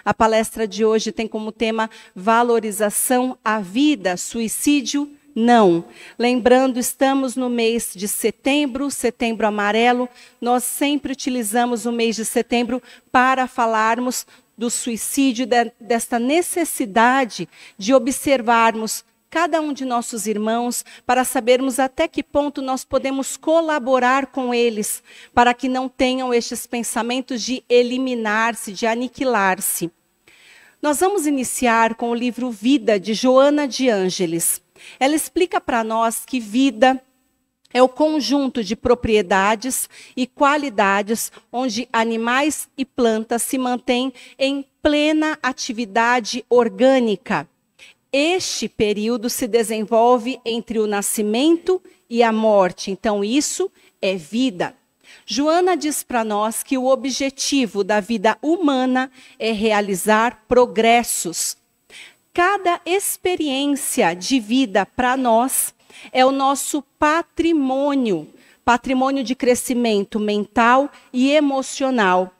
A palestra de hoje tem como tema valorização à vida, suicídio não. Lembrando, estamos no mês de setembro, setembro amarelo. Nós sempre utilizamos o mês de setembro para falarmos do suicídio, desta necessidade de observarmos cada um de nossos irmãos, para sabermos até que ponto nós podemos colaborar com eles, para que não tenham estes pensamentos de eliminar-se, de aniquilar-se. Nós vamos iniciar com o livro Vida, de Joana de Ângeles. Ela explica para nós que vida é o conjunto de propriedades e qualidades onde animais e plantas se mantêm em plena atividade orgânica. Este período se desenvolve entre o nascimento e a morte. Então, isso é vida. Joana diz para nós que o objetivo da vida humana é realizar progressos. Cada experiência de vida para nós é o nosso patrimônio, patrimônio de crescimento mental e emocional.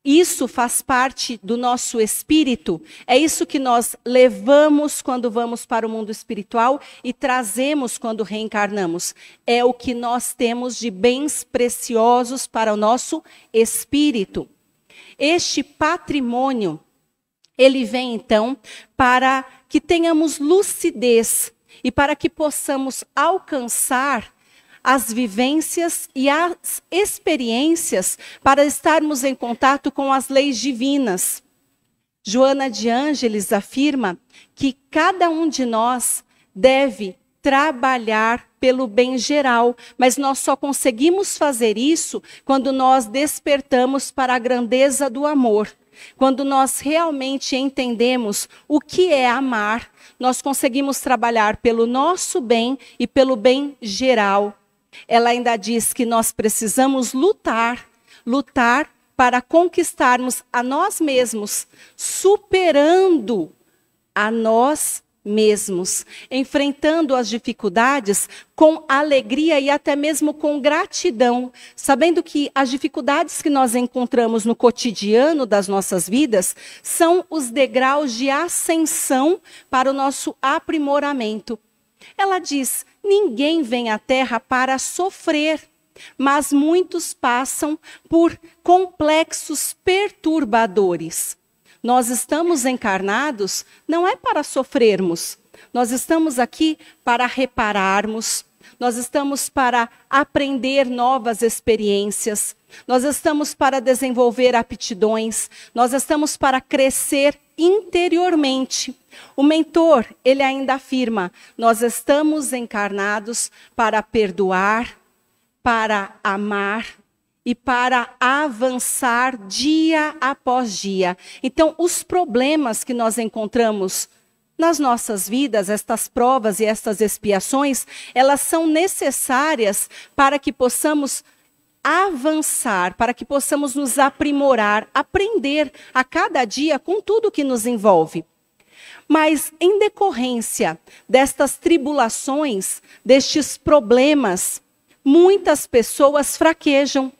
Isso faz parte do nosso espírito, é isso que nós levamos quando vamos para o mundo espiritual e trazemos quando reencarnamos. É o que nós temos de bens preciosos para o nosso espírito. Este patrimônio, ele vem então para que tenhamos lucidez e para que possamos alcançar as vivências e as experiências para estarmos em contato com as leis divinas. Joana de Ângeles afirma que cada um de nós deve trabalhar pelo bem geral, mas nós só conseguimos fazer isso quando nós despertamos para a grandeza do amor. Quando nós realmente entendemos o que é amar, nós conseguimos trabalhar pelo nosso bem e pelo bem geral. Ela ainda diz que nós precisamos lutar para conquistarmos a nós mesmos, superando a nós mesmos, enfrentando as dificuldades com alegria e até mesmo com gratidão, sabendo que as dificuldades que nós encontramos no cotidiano das nossas vidas são os degraus de ascensão para o nosso aprimoramento. Ela diz: ninguém vem à Terra para sofrer, mas muitos passam por complexos perturbadores. Nós estamos encarnados não é para sofrermos, nós estamos aqui para repararmos, nós estamos para aprender novas experiências, nós estamos para desenvolver aptidões, nós estamos para crescer interiormente. O mentor, ele ainda afirma: nós estamos encarnados para perdoar, para amar e para avançar dia após dia. Então, os problemas que nós encontramos nas nossas vidas, estas provas e estas expiações, elas são necessárias para que possamos avançar, para que possamos nos aprimorar, aprender a cada dia com tudo que nos envolve. Mas, em decorrência destas tribulações, destes problemas, muitas pessoas fraquejam,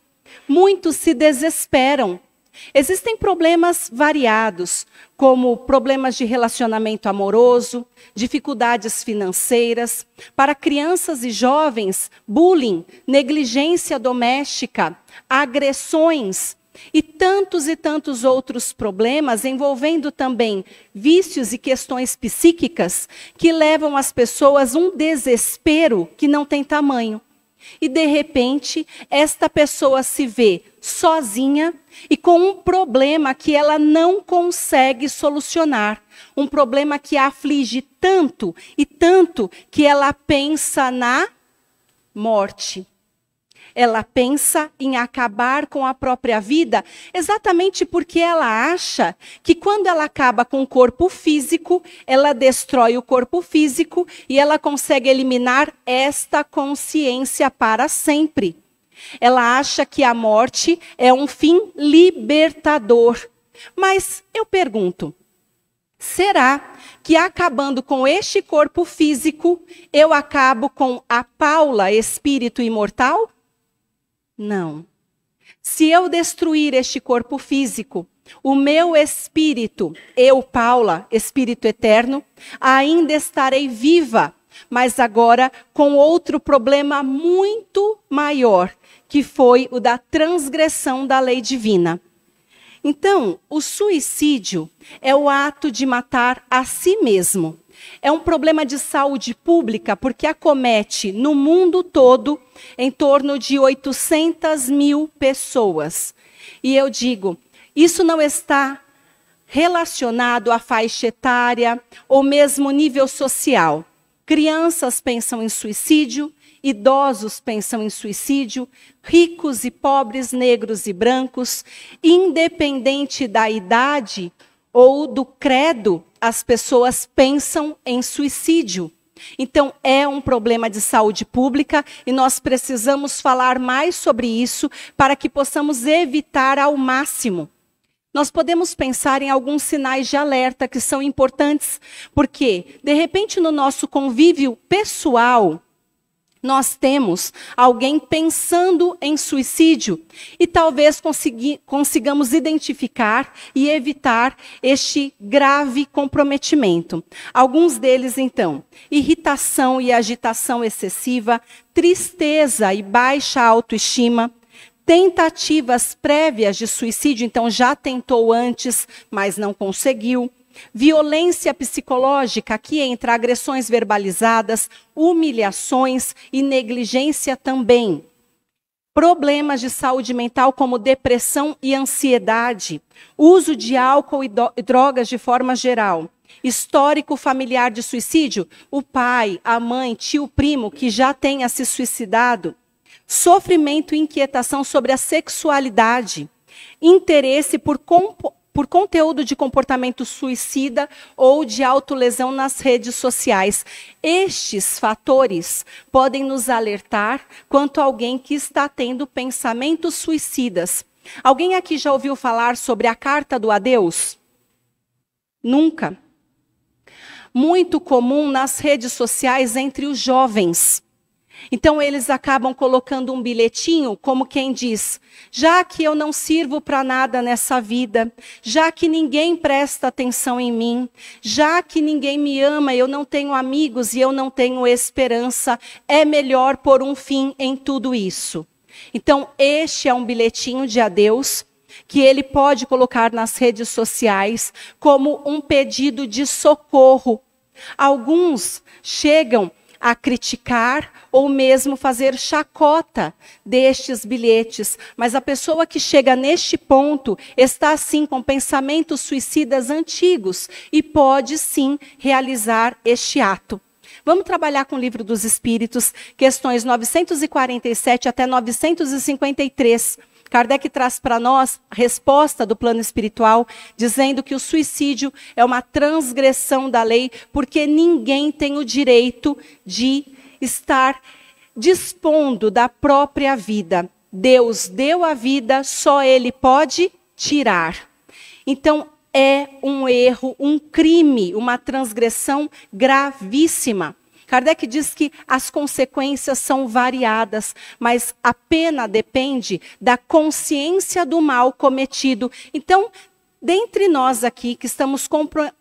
muitos se desesperam. Existem problemas variados, como problemas de relacionamento amoroso, dificuldades financeiras, para crianças e jovens, bullying, negligência doméstica, agressões e tantos outros problemas envolvendo também vícios e questões psíquicas que levam as pessoas a um desespero que não tem tamanho. E, de repente, esta pessoa se vê sozinha e com um problema que ela não consegue solucionar. Um problema que a aflige tanto e tanto que ela pensa na morte. Ela pensa em acabar com a própria vida, exatamente porque ela acha que quando ela acaba com o corpo físico, ela destrói o corpo físico e ela consegue eliminar esta consciência para sempre. Ela acha que a morte é um fim libertador. Mas eu pergunto, será que acabando com este corpo físico, eu acabo com a Paula, espírito imortal? Não. Se eu destruir este corpo físico, o meu espírito, eu, Paula, espírito eterno, ainda estarei viva, mas agora com outro problema muito maior, que foi o da transgressão da lei divina. Então, o suicídio é o ato de matar a si mesmo. É um problema de saúde pública porque acomete no mundo todo em torno de 800 mil pessoas. E eu digo, isso não está relacionado à faixa etária ou mesmo nível social. Crianças pensam em suicídio, idosos pensam em suicídio, ricos e pobres, negros e brancos, independente da idade ou do credo, as pessoas pensam em suicídio. Então, é um problema de saúde pública e nós precisamos falar mais sobre isso para que possamos evitar ao máximo. Nós podemos pensar em alguns sinais de alerta que são importantes, porque, de repente, no nosso convívio pessoal, nós temos alguém pensando em suicídio e talvez consigamos identificar e evitar este grave comprometimento. Alguns deles, então, irritação e agitação excessiva, tristeza e baixa autoestima, tentativas prévias de suicídio, então já tentou antes, mas não conseguiu. Violência psicológica, aqui entra agressões verbalizadas, humilhações e negligência também. Problemas de saúde mental como depressão e ansiedade, uso de álcool e drogas de forma geral. Histórico familiar de suicídio, o pai, a mãe, tio, primo que já tenha se suicidado. Sofrimento e inquietação sobre a sexualidade. Interesse por conteúdo de comportamento suicida ou de autolesão nas redes sociais. Estes fatores podem nos alertar quanto a alguém que está tendo pensamentos suicidas. Alguém aqui já ouviu falar sobre a carta do adeus? Nunca. Muito comum nas redes sociais entre os jovens. Então, eles acabam colocando um bilhetinho, como quem diz, já que eu não sirvo para nada nessa vida, já que ninguém presta atenção em mim, já que ninguém me ama, eu não tenho amigos e eu não tenho esperança, é melhor pôr um fim em tudo isso. Então, este é um bilhetinho de adeus que ele pode colocar nas redes sociais como um pedido de socorro. Alguns chegam a criticar ou mesmo fazer chacota destes bilhetes. Mas a pessoa que chega neste ponto está, sim, com pensamentos suicidas antigos e pode, sim, realizar este ato. Vamos trabalhar com o Livro dos Espíritos, questões 947 até 953. Kardec traz para nós a resposta do plano espiritual, dizendo que o suicídio é uma transgressão da lei, porque ninguém tem o direito de estar dispondo da própria vida. Deus deu a vida, só Ele pode tirar. Então, é um erro, um crime, uma transgressão gravíssima. Kardec diz que as consequências são variadas, mas a pena depende da consciência do mal cometido. Então, dentre nós aqui que estamos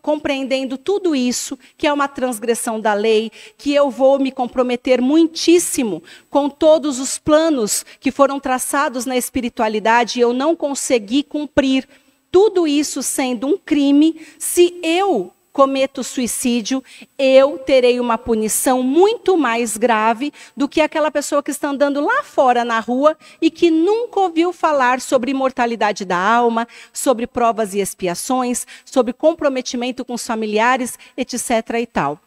compreendendo tudo isso, que é uma transgressão da lei, que eu vou me comprometer muitíssimo com todos os planos que foram traçados na espiritualidade e eu não consegui cumprir, tudo isso sendo um crime, se eu cometo suicídio, eu terei uma punição muito mais grave do que aquela pessoa que está andando lá fora na rua e que nunca ouviu falar sobre imortalidade da alma, sobre provas e expiações, sobre comprometimento com os familiares, etc. e tal.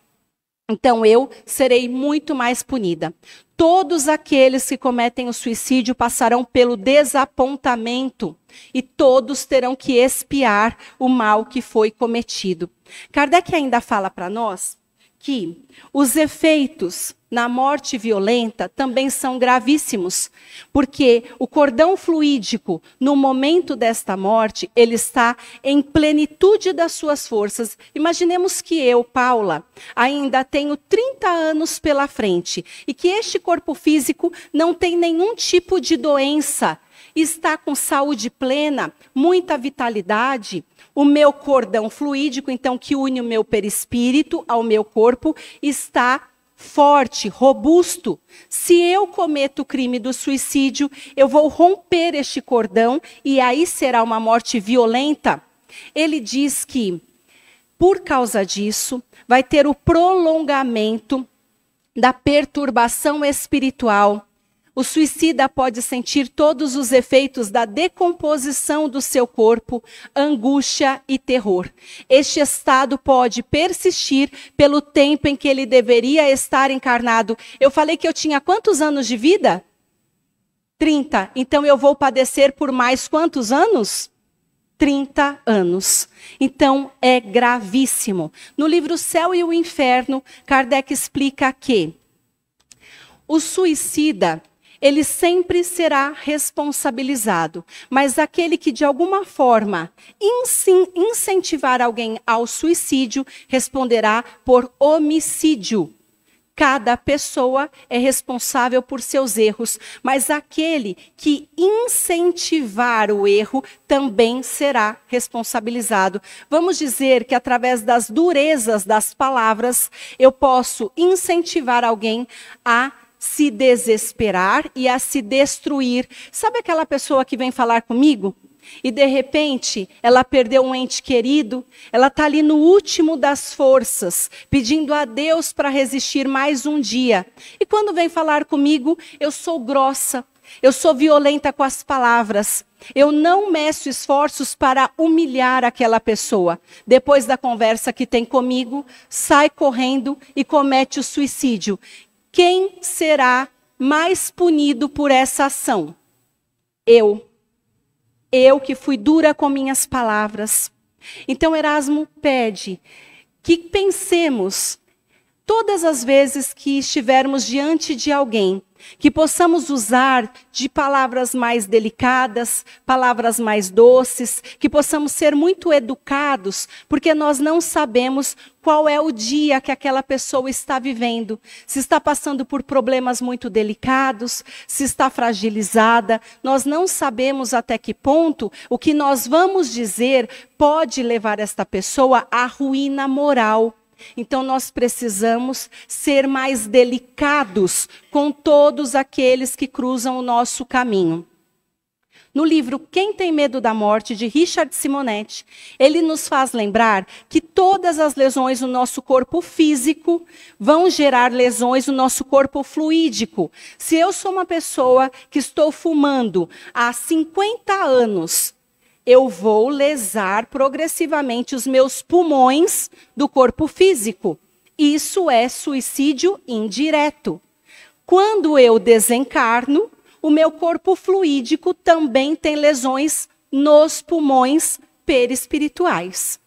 Então eu serei muito mais punida. Todos aqueles que cometem o suicídio passarão pelo desapontamento e todos terão que expiar o mal que foi cometido. Kardec ainda fala para nós que os efeitos na morte violenta também são gravíssimos, porque o cordão fluídico, no momento desta morte, ele está em plenitude das suas forças. Imaginemos que eu, Paula, ainda tenho 30 anos pela frente e que este corpo físico não tem nenhum tipo de doença está com saúde plena, muita vitalidade, o meu cordão fluídico, então, que une o meu perispírito ao meu corpo, está forte, robusto. Se eu cometo o crime do suicídio, eu vou romper este cordão e aí será uma morte violenta. Ele diz que, por causa disso, vai ter o prolongamento da perturbação espiritual. O suicida pode sentir todos os efeitos da decomposição do seu corpo, angústia e terror. Este estado pode persistir pelo tempo em que ele deveria estar encarnado. Eu falei que eu tinha quantos anos de vida? 30. Então eu vou padecer por mais quantos anos? 30 anos. Então é gravíssimo. No livro Céu e o Inferno, Kardec explica que o suicida, ele sempre será responsabilizado, mas aquele que de alguma forma incentivar alguém ao suicídio responderá por homicídio. Cada pessoa é responsável por seus erros, mas aquele que incentivar o erro também será responsabilizado. Vamos dizer que através das durezas das palavras, eu posso incentivar alguém a se desesperar e a se destruir. Sabe aquela pessoa que vem falar comigo? E de repente, ela perdeu um ente querido, ela está ali no último das forças, pedindo a Deus para resistir mais um dia. E quando vem falar comigo, eu sou grossa, eu sou violenta com as palavras. Eu não meço esforços para humilhar aquela pessoa. Depois da conversa que tem comigo, sai correndo e comete o suicídio. Quem será mais punido por essa ação? Eu. Eu que fui dura com minhas palavras. Então Erasmo pede que pensemos, todas as vezes que estivermos diante de alguém, que possamos usar de palavras mais delicadas, palavras mais doces, que possamos ser muito educados, porque nós não sabemos qual é o dia que aquela pessoa está vivendo. Se está passando por problemas muito delicados, se está fragilizada, nós não sabemos até que ponto o que nós vamos dizer pode levar esta pessoa à ruína moral. Então nós precisamos ser mais delicados com todos aqueles que cruzam o nosso caminho. No livro Quem Tem Medo da Morte, de Richard Simonetti, ele nos faz lembrar que todas as lesões no nosso corpo físico vão gerar lesões no nosso corpo fluídico. Se eu sou uma pessoa que estou fumando há 50 anos, eu vou lesar progressivamente os meus pulmões do corpo físico. Isso é suicídio indireto. Quando eu desencarno, o meu corpo fluídico também tem lesões nos pulmões perispirituais.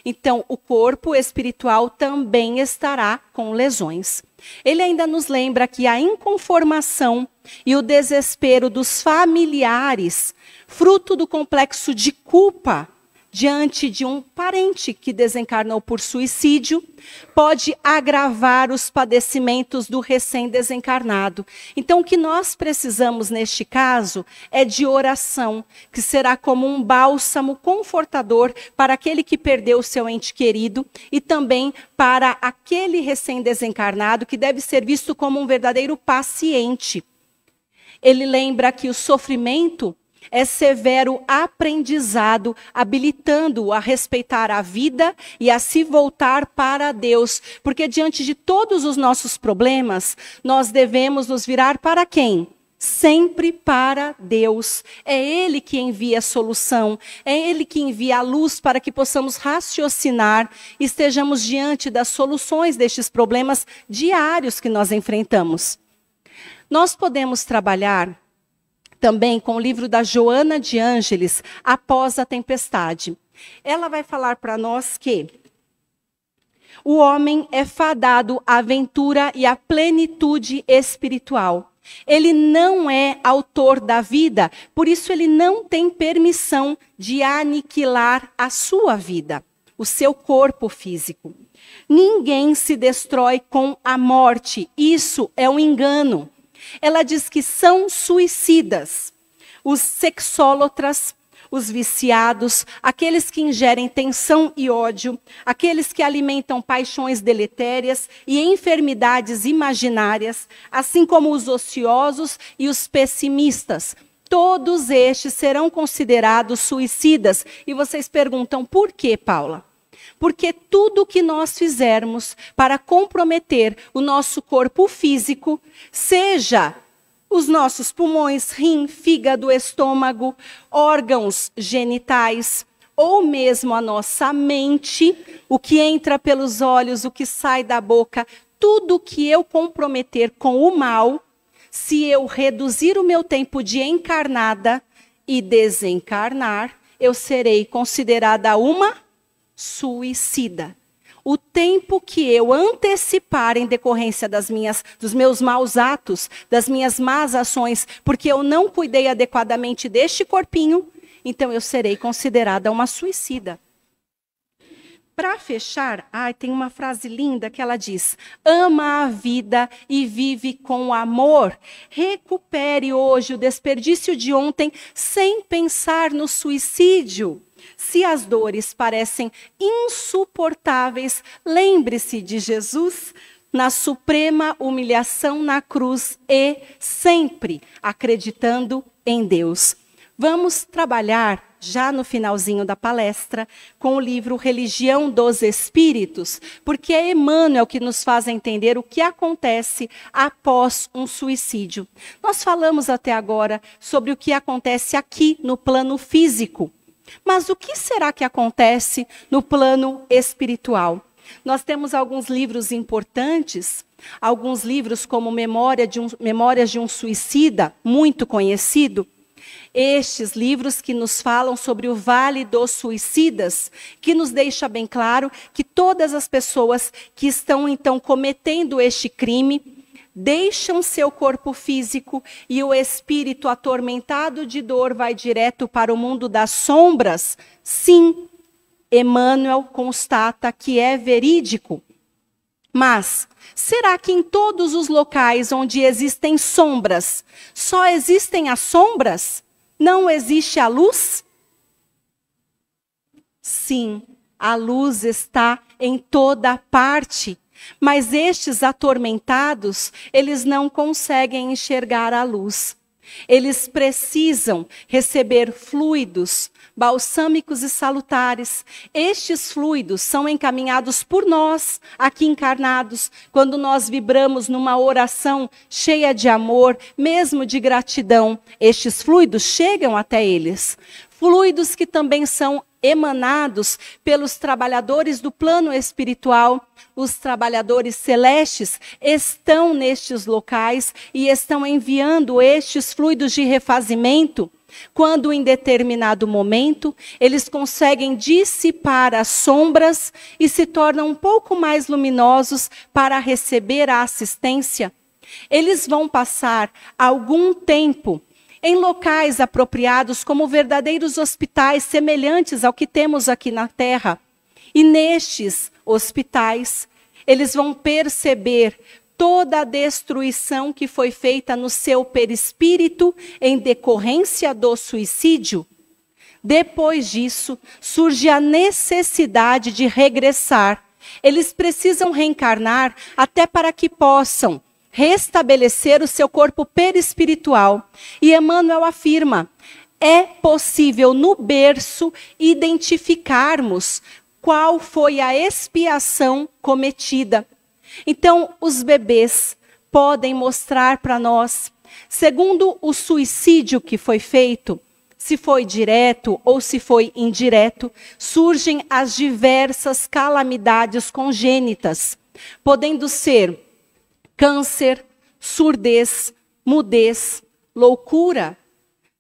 Então, o corpo espiritual também estará com lesões. Ele ainda nos lembra que a inconformação e o desespero dos familiares, fruto do complexo de culpa diante de um parente que desencarnou por suicídio, pode agravar os padecimentos do recém-desencarnado. Então, o que nós precisamos neste caso é de oração, que será como um bálsamo confortador para aquele que perdeu o seu ente querido e também para aquele recém-desencarnado que deve ser visto como um verdadeiro paciente. Ele lembra que o sofrimento é severo aprendizado, habilitando-o a respeitar a vida e a se voltar para Deus. Porque diante de todos os nossos problemas, nós devemos nos virar para quem? Sempre para Deus. É Ele que envia a solução, é Ele que envia a luz para que possamos raciocinar e estejamos diante das soluções destes problemas diários que nós enfrentamos. Nós podemos trabalhar também com o livro da Joana de Ângeles, Após a Tempestade. Ela vai falar para nós que o homem é fadado à aventura e à plenitude espiritual. Ele não é autor da vida, por isso ele não tem permissão de aniquilar a sua vida, o seu corpo físico. Ninguém se destrói com a morte, isso é um engano. Ela diz que são suicidas. os sexólatras, os viciados, aqueles que ingerem tensão e ódio, aqueles que alimentam paixões deletérias e enfermidades imaginárias, assim como os ociosos e os pessimistas. Todos estes serão considerados suicidas. E vocês perguntam, por quê, Paula? Porque tudo que nós fizermos para comprometer o nosso corpo físico, seja os nossos pulmões, rim, fígado, estômago, órgãos genitais, ou mesmo a nossa mente, o que entra pelos olhos, o que sai da boca, tudo que eu comprometer com o mal, se eu reduzir o meu tempo de encarnada e desencarnar, eu serei considerada uma suicida. O tempo que eu antecipar em decorrência dos meus maus atos, das minhas más ações, porque eu não cuidei adequadamente deste corpinho, então eu serei considerada uma suicida. Para fechar, tem uma frase linda que ela diz: ama a vida e vive com amor. Recupere hoje o desperdício de ontem sem pensar no suicídio. Se as dores parecem insuportáveis, lembre-se de Jesus na suprema humilhação na cruz e sempre acreditando em Deus. Vamos trabalhar, já no finalzinho da palestra, com o livro Religião dos Espíritos, porque é Emmanuel que nos faz entender o que acontece após um suicídio. Nós falamos até agora sobre o que acontece aqui no plano físico. Mas o que será que acontece no plano espiritual? Nós temos alguns livros importantes, alguns livros como Memórias de um Suicida, muito conhecido. Estes livros que nos falam sobre o Vale dos Suicidas, que nos deixa bem claro que todas as pessoas que estão então cometendo este crime, deixam seu corpo físico e o espírito atormentado de dor vai direto para o mundo das sombras? Sim, Emmanuel constata que é verídico. Mas, será que em todos os locais onde existem sombras, só existem as sombras? Não existe a luz? Sim, a luz está em toda parte. Mas estes atormentados, eles não conseguem enxergar a luz. Eles precisam receber fluidos balsâmicos e salutares. Estes fluidos são encaminhados por nós, aqui encarnados, quando nós vibramos numa oração cheia de amor, mesmo de gratidão. Estes fluidos chegam até eles. Fluidos que também são emanados pelos trabalhadores do plano espiritual. Os trabalhadores celestes estão nestes locais e estão enviando estes fluidos de refazimento, quando em determinado momento eles conseguem dissipar as sombras e se tornam um pouco mais luminosos para receber a assistência. Eles vão passar algum tempo em locais apropriados como verdadeiros hospitais semelhantes ao que temos aqui na Terra. E nestes hospitais, eles vão perceber toda a destruição que foi feita no seu perispírito em decorrência do suicídio. Depois disso, surge a necessidade de regressar. Eles precisam reencarnar até para que possam restabelecer o seu corpo perispiritual. E Emmanuel afirma, é possível no berço identificarmos qual foi a expiação cometida. Então, os bebês podem mostrar para nós, segundo o suicídio que foi feito, se foi direto ou se foi indireto, surgem as diversas calamidades congênitas, podendo ser câncer, surdez, mudez, loucura.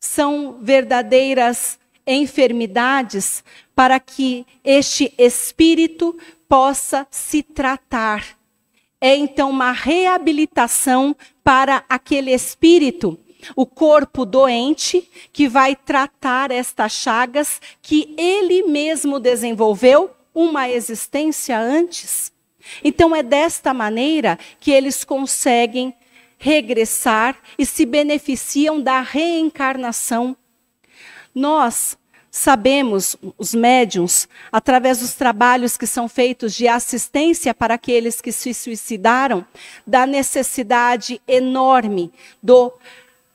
São verdadeiras enfermidades para que este espírito possa se tratar. É então uma reabilitação para aquele espírito, o corpo doente, que vai tratar estas chagas que ele mesmo desenvolveu uma existência antes. Então é desta maneira que eles conseguem regressar e se beneficiam da reencarnação. Nós sabemos, os médiuns, através dos trabalhos que são feitos de assistência para aqueles que se suicidaram, da necessidade enorme do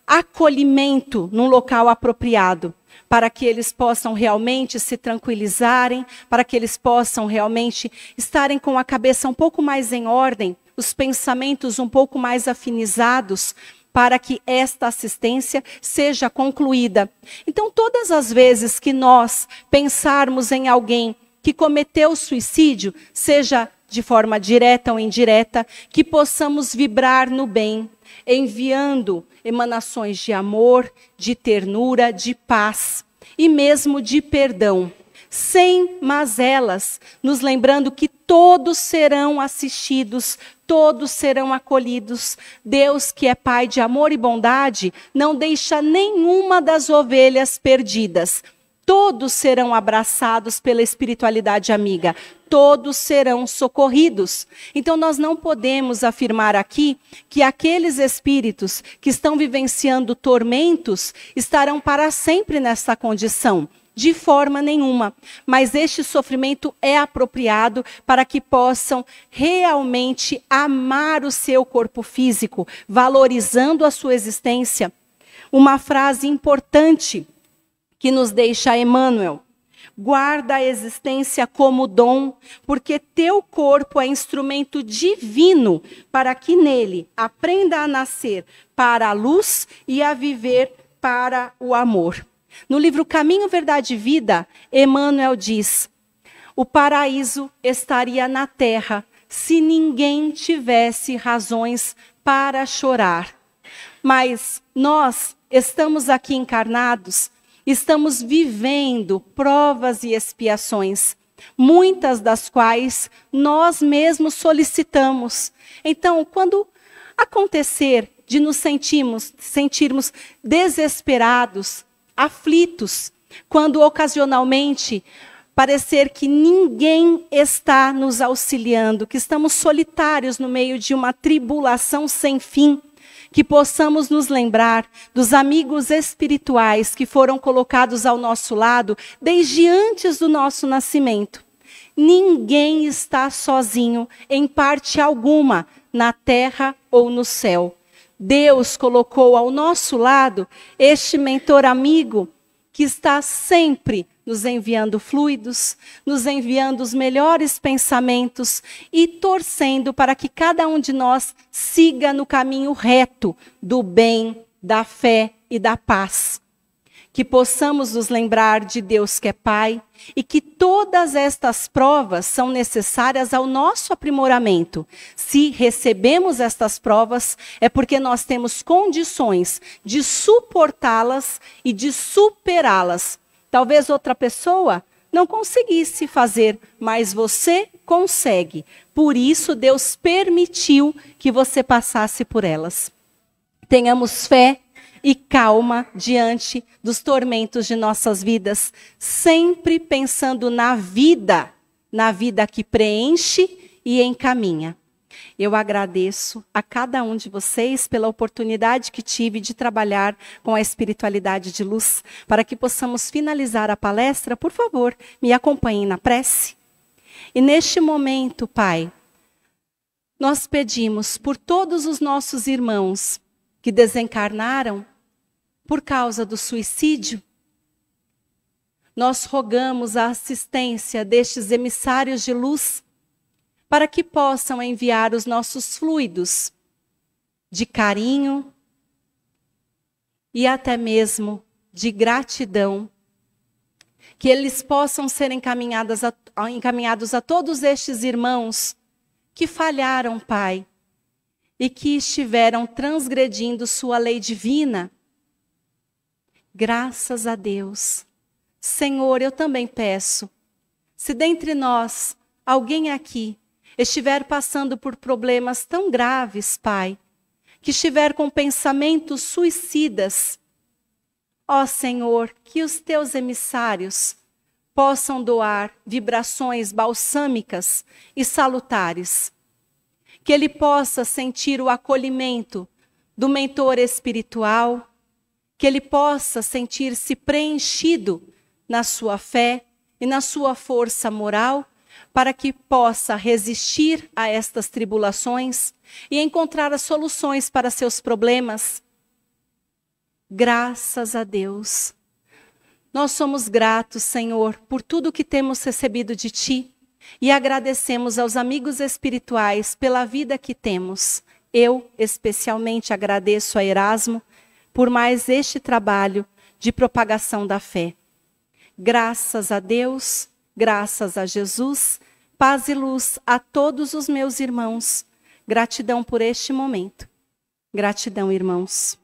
acolhimento num local apropriado, para que eles possam realmente se tranquilizarem, para que eles possam realmente estarem com a cabeça um pouco mais em ordem, os pensamentos um pouco mais afinizados, para que esta assistência seja concluída. Então, todas as vezes que nós pensarmos em alguém que cometeu suicídio, seja de forma direta ou indireta, que possamos vibrar no bem, enviando emanações de amor, de ternura, de paz e mesmo de perdão, sem mazelas, nos lembrando que todos serão assistidos, todos serão acolhidos. Deus, que é Pai de amor e bondade, não deixa nenhuma das ovelhas perdidas. Todos serão abraçados pela espiritualidade amiga, todos serão socorridos. Então nós não podemos afirmar aqui que aqueles espíritos que estão vivenciando tormentos estarão para sempre nessa condição. De forma nenhuma, mas este sofrimento é apropriado para que possam realmente amar o seu corpo físico, valorizando a sua existência. Uma frase importante que nos deixa Emmanuel: guarda a existência como dom, porque teu corpo é instrumento divino para que nele aprenda a nascer para a luz e a viver para o amor. No livro Caminho, Verdade e Vida, Emmanuel diz: o paraíso estaria na terra se ninguém tivesse razões para chorar. Mas nós estamos aqui encarnados, estamos vivendo provas e expiações, muitas das quais nós mesmos solicitamos. Então, quando acontecer de nos sentirmos desesperados, aflitos, quando ocasionalmente parecer que ninguém está nos auxiliando, que estamos solitários no meio de uma tribulação sem fim, que possamos nos lembrar dos amigos espirituais que foram colocados ao nosso lado desde antes do nosso nascimento. Ninguém está sozinho, em parte alguma, na terra ou no céu. Deus colocou ao nosso lado este mentor amigo que está sempre nos enviando fluidos, nos enviando os melhores pensamentos e torcendo para que cada um de nós siga no caminho reto do bem, da fé e da paz. Que possamos nos lembrar de Deus que é Pai e que todas estas provas são necessárias ao nosso aprimoramento. Se recebemos estas provas, é porque nós temos condições de suportá-las e de superá-las. Talvez outra pessoa não conseguisse fazer, mas você consegue. Por isso, Deus permitiu que você passasse por elas. Tenhamos fé e calma diante dos tormentos de nossas vidas, sempre pensando na vida que preenche e encaminha. Eu agradeço a cada um de vocês pela oportunidade que tive de trabalhar com a espiritualidade de luz. Para que possamos finalizar a palestra, por favor, me acompanhem na prece. E neste momento, Pai, nós pedimos por todos os nossos irmãos que desencarnaram por causa do suicídio. Nós rogamos a assistência destes emissários de luz para que possam enviar os nossos fluidos de carinho e até mesmo de gratidão, que eles possam ser encaminhados a todos estes irmãos que falharam, Pai, e que estiveram transgredindo sua lei divina. Graças a Deus. Senhor, eu também peço, se dentre nós alguém aqui estiver passando por problemas tão graves, Pai, que estiver com pensamentos suicidas, ó Senhor, que os teus emissários possam doar vibrações balsâmicas e salutares, que ele possa sentir o acolhimento do mentor espiritual, que ele possa sentir-se preenchido na sua fé e na sua força moral, para que possa resistir a estas tribulações e encontrar as soluções para seus problemas. Graças a Deus. Nós somos gratos, Senhor, por tudo que temos recebido de Ti e agradecemos aos amigos espirituais pela vida que temos. Eu, especialmente, agradeço a Erasmo por mais este trabalho de propagação da fé. Graças a Deus, graças a Jesus, paz e luz a todos os meus irmãos. Gratidão por este momento. Gratidão, irmãos.